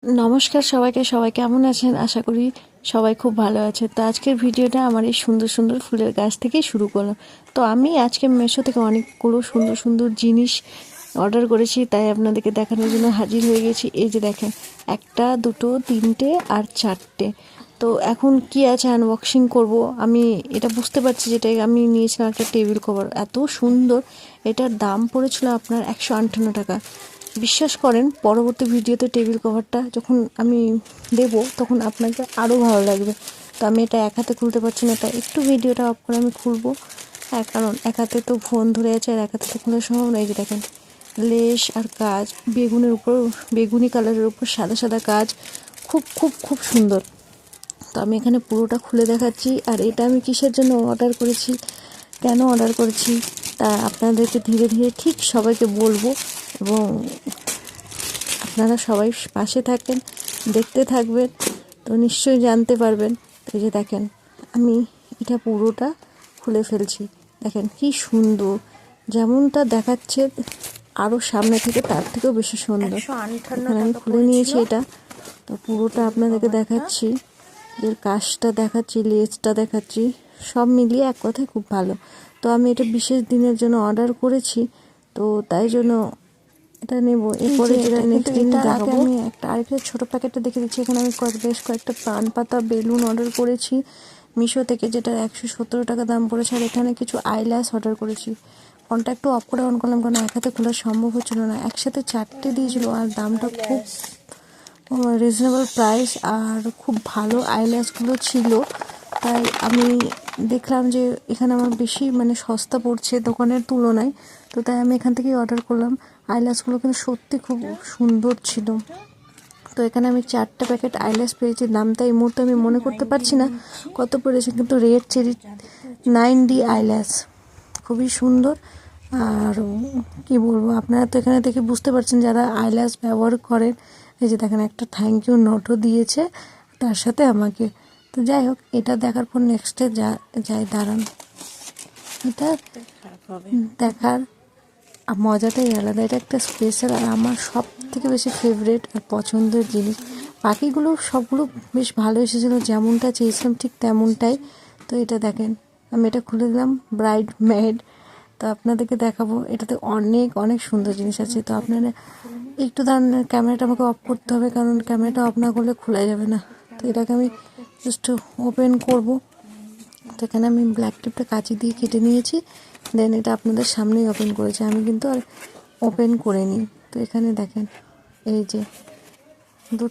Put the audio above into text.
নমস্কার সবাইকে, সবাই কেমন আছেন? আশা করি সবাই খুব ভালো আছে। তো আজকের ভিডিওটা আমার এই সুন্দর সুন্দর ফুলের গাছ থেকেই শুরু করলাম। তো আমি আজকে মিশো থেকে অনেকগুলো সুন্দর সুন্দর জিনিস অর্ডার করেছি, তাই আপনাদেরকে দেখানোর জন্য হাজির হয়ে গেছি। এই যে দেখেন, একটা, দুটো, তিনটে আর চারটে। তো এখন কি আছে আনবক্সিং করব। আমি এটা বুঝতে পারছি, যেটা আমি নিয়েছিলাম একটা টেবিল কভার, এত সুন্দর। এটার দাম পড়েছিল আপনার 158 টাকা। বিশ্বাস করেন, পরবর্তী ভিডিওতে টেবিল কভারটা যখন আমি দেব তখন আপনাকে আরও ভালো লাগবে। তো আমি এটা এক হাতে খুলতে পারছি না, তাই একটু ভিডিওটা অফ করে আমি খুলবো। হ্যাঁ, কারণ এক হাতে তো ফোন ধরে আছে আর এক হাতে তো খোলা সম্ভব না। এই যে দেখেন, লেস আর কাজ, বেগুনের উপর, বেগুনি কালারের উপর সাদা সাদা কাজ, খুব খুব খুব সুন্দর। তো আমি এখানে পুরোটা খুলে দেখাচ্ছি। আর এটা আমি কিসের জন্য অর্ডার করেছি, কেন অর্ডার করেছি, তা আপনাদেরকে ধীরে ধীরে ঠিক সবাইকে বলবো, এবং আপনারা সবাই পাশে থাকেন, দেখতে থাকবেন, তো নিশ্চয়ই জানতে পারবেন। তো এই যে দেখেন, আমি এটা পুরোটা খুলে ফেলছি। দেখেন কি সুন্দর, যেমনটা দেখাচ্ছে আরও সামনে থেকে তার থেকেও বেশি সুন্দর। এখানে আমি খুলে নিয়েছি এটা। তো পুরোটা আপনাদেরকে দেখাচ্ছি, এর কাজটা দেখাচ্ছি, লেজটা দেখাচ্ছি, সব মিলিয়ে এক কথায় খুব ভালো। তো আমি এটা বিশেষ দিনের জন্য অর্ডার করেছি, তো তাই জন্য এটা নেব। এরপরে যেটা নেক্সট দিন দেখাবো, আমি একটা আরেকটা ছোটো প্যাকেটটা দেখে দিচ্ছি। এখানে আমি বেশ কয়েকটা পান পাতা বেলুন অর্ডার করেছি মিশো থেকে, যেটা 117 টাকা দাম পড়েছে। আর এখানে কিছু আইল্যাশ অর্ডার করেছি। ফোনটা একটু অফ করে অন করলাম, কারণ এক হাতে খোলা সম্ভব হচ্ছিল না। একসাথে চারটে দিয়েছিল, আর দামটা খুব রিজনেবল প্রাইস, আর খুব ভালো আইল্যাশগুলো ছিল। তাই আমি দেখলাম যে এখানে আমার বেশি সস্তা পড়ছে দোকানের তুলনায়। তো তাই আমি এখান থেকেই অর্ডার করলাম। আইল্যাশগুলো কিন্তু সত্যি খুব সুন্দর ছিল। তো এখানে আমি 4টা প্যাকেট আইল্যাশ পেয়েছি। দামটা এই মুহূর্তে আমি মনে করতে পারছি না কত পড়েছে, কিন্তু রেড চেরি 9D আইল্যাশ খুবই সুন্দর। আর কি বলবো, আপনারা তো এখানে দেখে বুঝতে পারছেন যারা আইল্যাশ ব্যবহার করেন। এই যে দেখেন, একটা থ্যাংক ইউ নোটও দিয়েছে তার সাথে আমাকে। তো যাই হোক, এটা দেখার পর নেক্সটে যাই দাঁড়ান। এটা দেখার মজাটাই আলাদা, এটা একটা স্পেশাল, আর আমার সব থেকে বেশি ফেভারিট আর পছন্দের জিনিস। বাকিগুলো সবগুলো বেশ ভালো এসেছিলো, যেমনটা চেয়েছিলাম ঠিক তেমনটাই। তো এটা দেখেন, আমি এটা খুলে দিলাম, ব্রাইড মেড। তো আপনাদেরকে দেখাবো, এটাতে অনেক অনেক সুন্দর জিনিস আছে। তো আপনারা একটু দাঁড়ান, ক্যামেরাটা আমাকে অফ করতে হবে, কারণ ক্যামেরাটা অফ না করলে খোলা যাবে না। তো এটাকে আমি জাস্ট ওপেন করব। তো এখানে আমি ব্ল্যাক টিপটা কাঁচি দিয়ে কেটে নিয়েছি, দেন এটা আপনাদের সামনেই ওপেন করেছি, আমি কিন্তু আর ওপেন করে নিই। তো এখানে দেখেন, এই যে